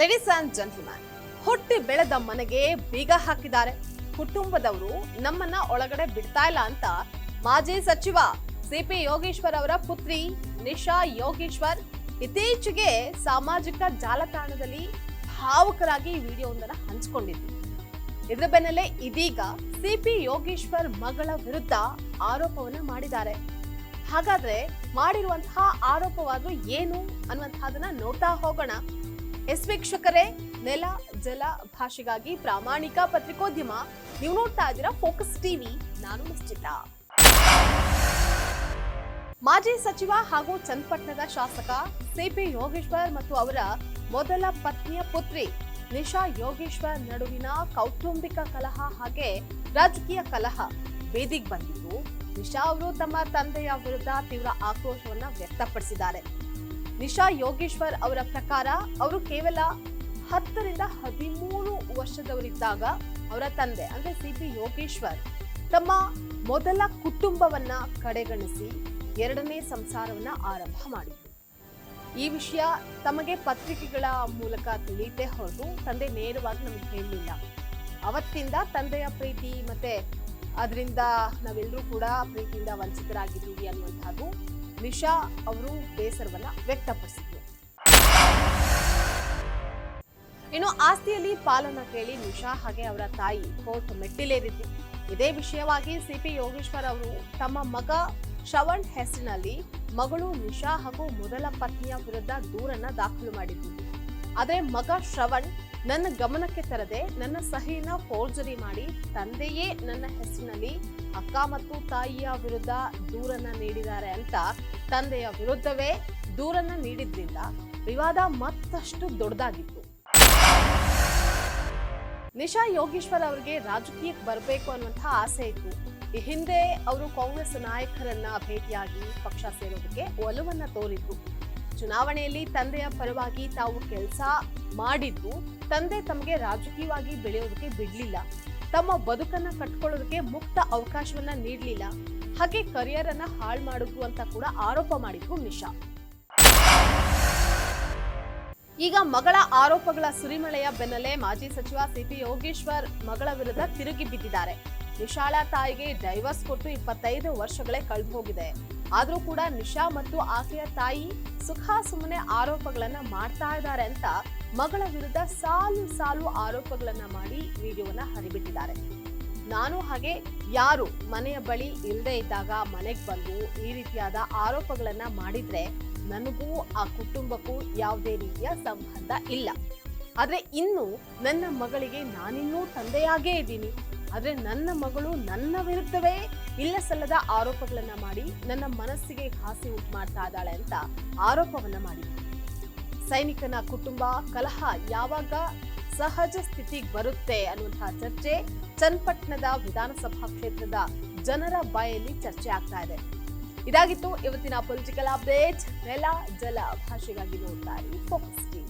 Ladies and gentleman, ಹುಟ್ಟಿ ಬೆಳೆದ ಮನೆಗೆ ಬೀಗ ಹಾಕಿದ್ದಾರೆ. ಕುಟುಂಬದವರು ನಮ್ಮನ್ನ ಒಳಗಡೆ ಬಿಡ್ತಾ ಇಲ್ಲ ಅಂತ ಮಾಜಿ ಸಚಿವ ಸಿಪಿ ಯೋಗೇಶ್ವರ್ ಅವರ ಪುತ್ರಿ ನಿಶಾ ಯೋಗೇಶ್ವರ್ ಇತ್ತೀಚೆಗೆ ಸಾಮಾಜಿಕ ಜಾಲತಾಣದಲ್ಲಿ ಭಾವುಕರಾಗಿ ಈ ವಿಡಿಯೋವೊಂದನ್ನು ಹಂಚಿಕೊಂಡಿದ್ರು. ಇದರ ಬೆನ್ನಲ್ಲೇ ಇದೀಗ ಸಿಪಿ ಯೋಗೇಶ್ವರ್ ಮಗಳ ವಿರುದ್ಧ ಆರೋಪವನ್ನ ಮಾಡಿದ್ದಾರೆ. ಹಾಗಾದ್ರೆ ಮಾಡಿರುವಂತಹ ಆರೋಪವಾದ್ರೂ ಏನು ಅನ್ನುವಂತಹದನ್ನ ನೋಡ್ತಾ ಹೋಗೋಣ. ವೀಕ್ಷಕರೇ, ನೆಲ ಜಲ ಭಾಷೆಗಾಗಿ ಪ್ರಾಮಾಣಿಕ ಪತ್ರಿಕೋದ್ಯಮ. ನೀವು ನೋಡ್ತಾ ಇದ್ದೀರಾ ಫೋಕಸ್ ಟಿವಿ. ನಾನು ನಿಶ್ಚಿತ. ಮಾಜಿ ಸಚಿವ ಹಾಗೂ ಚನ್ನಪಟ್ಟಣದ ಶಾಸಕ ಸಿಪಿ ಯೋಗೇಶ್ವರ್ ಮತ್ತು ಅವರ ಮೊದಲ ಪತ್ನಿಯ ಪುತ್ರಿ ನಿಶಾ ಯೋಗೇಶ್ವರ್ ನಡುವಿನ ಕೌಟುಂಬಿಕ ಕಲಹ ಹಾಗೆ ರಾಜಕೀಯ ಕಲಹ ಬೇದಿಗೆ ಬಂದಿದ್ದು, ನಿಶಾ ಅವರು ತಮ್ಮ ತಂದೆಯ ವಿರುದ್ಧ ತೀವ್ರ ಆಕ್ರೋಶವನ್ನ ವ್ಯಕ್ತಪಡಿಸಿದ್ದಾರೆ. ನಿಶಾ ಯೋಗೇಶ್ವರ್ ಅವರ ಪ್ರಕಾರ ಅವರು ಕೇವಲ 10 ರಿಂದ 13 ವರ್ಷದವರಿದ್ದಾಗ ಅವರ ತಂದೆ ಅಂದ್ರೆ ಸಿಪಿ ಯೋಗೇಶ್ವರ್ ತಮ್ಮ ಮೊದಲ ಕುಟುಂಬವನ್ನ ಕಡೆಗಣಿಸಿ 2ನೇ ಸಂಸಾರವನ್ನ ಆರಂಭ ಮಾಡಿದ್ರು. ಈ ವಿಷಯ ತಮಗೆ ಪತ್ರಿಕೆಗಳ ಮೂಲಕ ತಿಳಿಯುತ್ತೆ ಹೊರತು ತಂದೆ ನೇರವಾಗಿ ನಮಗೆ ಹೇಳಲಿಲ್ಲ. ಅವತ್ತಿಂದ ತಂದೆಯ ಪ್ರೀತಿ ಮತ್ತೆ ಅದರಿಂದ ನಾವೆಲ್ಲರೂ ಕೂಡ ಪ್ರೀತಿಯಿಂದ ವಂಚಿತರಾಗಿದ್ದೀವಿ ಅನ್ನುವಂಥದ್ದು ನಿಶಾ ಅವರು ಬೇಸರವನ್ನ ವ್ಯಕ್ತಪಡಿಸಿದ್ರು. ಇನ್ನು ಆಸ್ತಿಯಲ್ಲಿ ಪಾಲನ್ನ ಕೇಳಿ ನಿಶಾ ಹಾಗೆ ಅವರ ತಾಯಿ ಕೋರ್ಟ್ ಮೆಟ್ಟಿಲೇರಿದ್ರು. ಇದೇ ವಿಷಯವಾಗಿ ಸಿಪಿ ಯೋಗೇಶ್ವರ್ ಅವರು ತಮ್ಮ ಮಗ ಶ್ರವಣ್ ಹೆಸರಿನಲ್ಲಿ ಮಗಳು ನಿಶಾ ಹಾಗೂ ಮೊದಲ ಪತ್ನಿಯ ವಿರುದ್ಧ ದೂರನ್ನ ದಾಖಲು ಮಾಡಿದ್ರು. ಆದ್ರೆ ಮಗ ಶ್ರವಣ್ ನನ್ನ ಗಮನಕ್ಕೆ ತರದೆ ನನ್ನ ಸಹಿನ ಫೋರ್ಜರಿ ಮಾಡಿ ತಂದೆಯೇ ನನ್ನ ಹೆಸರಿನಲ್ಲಿ ಅಕ್ಕ ಮತ್ತು ತಾಯಿಯ ವಿರುದ್ಧ ದೂರನ್ನ ನೀಡಿದ್ದಾರೆ ಅಂತ ತಂದೆಯ ವಿರುದ್ಧವೇ ದೂರನ್ನ ನೀಡಿದ್ರಿಂದ ವಿವಾದ ಮತ್ತಷ್ಟು ದೊಡ್ಡದಾಗಿತ್ತು. ನಿಶಾ ಯೋಗೇಶ್ವರ್ ಅವರಿಗೆ ರಾಜಕೀಯಕ್ಕೆ ಬರಬೇಕು ಅನ್ನುವಂತಹ ಆಸೆ ಇತ್ತು. ಈ ಹಿಂದೆ ಅವರು ಕಾಂಗ್ರೆಸ್ ನಾಯಕರನ್ನ ಭೇಟಿಯಾಗಿ ಪಕ್ಷ ಸೇರೋದಕ್ಕೆ ಒಲವನ್ನ ತೋರಿದ್ರು. ಚುನಾವಣೆಯಲ್ಲಿ ತಂದೆಯ ಪರವಾಗಿ ತಾವು ಕೆಲಸ ಮಾಡಿದ್ದು ತಂದೆ ತಮಗೆ ರಾಜಕೀಯವಾಗಿ ಬೆಳೆಯೋದಕ್ಕೆ ಬಿಡ್ಲಿಲ್ಲ, ತಮ್ಮ ಬದುಕನ್ನ ಕಟ್ಕೊಳ್ಳೋದಕ್ಕೆ ಮುಕ್ತ ಅವಕಾಶವನ್ನ ನೀಡಲಿಲ್ಲ, ಹಾಗೆ ಕರಿಯರ್ ಅನ್ನ ಹಾಳು ಮಾಡಿದ್ರು ಅಂತ ಕೂಡ ಆರೋಪ ಮಾಡಿದ್ರು ನಿಶಾ. ಈಗ ಮಗಳ ಆರೋಪಗಳ ಸುರಿಮಳೆಯ ಬೆನ್ನಲ್ಲೇ ಮಾಜಿ ಸಚಿವ ಸಿಪಿ ಯೋಗೇಶ್ವರ್ ಮಗಳ ವಿರುದ್ಧ ತಿರುಗಿ ಬಿದ್ದಿದ್ದಾರೆ. ನಿಶಾಳ ತಾಯಿಗೆ ಡೈವರ್ಸ್ ಕೊಟ್ಟು 25 ವರ್ಷಗಳೇ ಕಳೆದು ಹೋಗಿದೆ. ಆದ್ರೂ ಕೂಡ ನಿಶಾ ಮತ್ತು ಆಕೆಯ ತಾಯಿ ಸುಖ ಸುಮ್ಮನೆ ಆರೋಪಗಳನ್ನ ಮಾಡ್ತಾ ಇದ್ದಾರೆ ಅಂತ ಮಗಳ ವಿರುದ್ಧ ಸಾಲು ಸಾಲು ಆರೋಪಗಳನ್ನ ಮಾಡಿ ವಿಡಿಯೋವನ್ನ ಹರಿಬಿಟ್ಟಿದ್ದಾರೆ. ನಾನು ಹಾಗೆ ಯಾರು ಮನೆಯ ಬಳಿ ಇಲ್ಲದೆ ಇದ್ದಾಗ ಮನೆಗೆ ಬಂದು ಈ ರೀತಿಯಾದ ಆರೋಪಗಳನ್ನ ಮಾಡಿದ್ರೆ ನನಗೂ ಆ ಕುಟುಂಬಕ್ಕೂ ಯಾವುದೇ ರೀತಿಯ ಸಂಬಂಧ ಇಲ್ಲ. ಆದ್ರೆ ಇನ್ನು ನನ್ನ ಮಗಳಿಗೆ ನಾನಿನ್ನೂ ತಂದೆಯಾಗೇ ಇದ್ದೀನಿ. ಆದ್ರೆ ನನ್ನ ಮಗಳು ನನ್ನ ವಿರುದ್ಧವೇ ಇಲ್ಲ ಸಲ್ಲದ ಆರೋಪಗಳನ್ನ ಮಾಡಿ ನನ್ನ ಮನಸ್ಸಿಗೆ ಘಾಸಿ ಉಂಟು ಮಾಡ್ತಾ ಇದ್ದಾಳೆ ಅಂತ ಆರೋಪವನ್ನ ಮಾಡಿದ್ರು. ಸೈನಿಕನ ಕುಟುಂಬ ಕಲಹ ಯಾವಾಗ ಸಹಜ ಸ್ಥಿತಿಗೆ ಬರುತ್ತೆ ಅನ್ನುವಂತಹ ಚರ್ಚೆ ಚನ್ನಪಟ್ಟಣದ ವಿಧಾನಸಭಾ ಕ್ಷೇತ್ರದ ಜನರ ಬಾಯಲ್ಲಿ ಚರ್ಚೆ ಆಗ್ತಾ ಇದೆ. ಇದಾಗಿತ್ತು ಇವತ್ತಿನ ಪೊಲಿಟಿಕಲ್ ಅಪ್ಡೇಟ್. ನೆಲ ಜಲ ಭಾಷೆಗಾಗಿ ನೋಡ್ತಾ ಇರಿ ಫೋಕಸ್ ಟಿವಿ.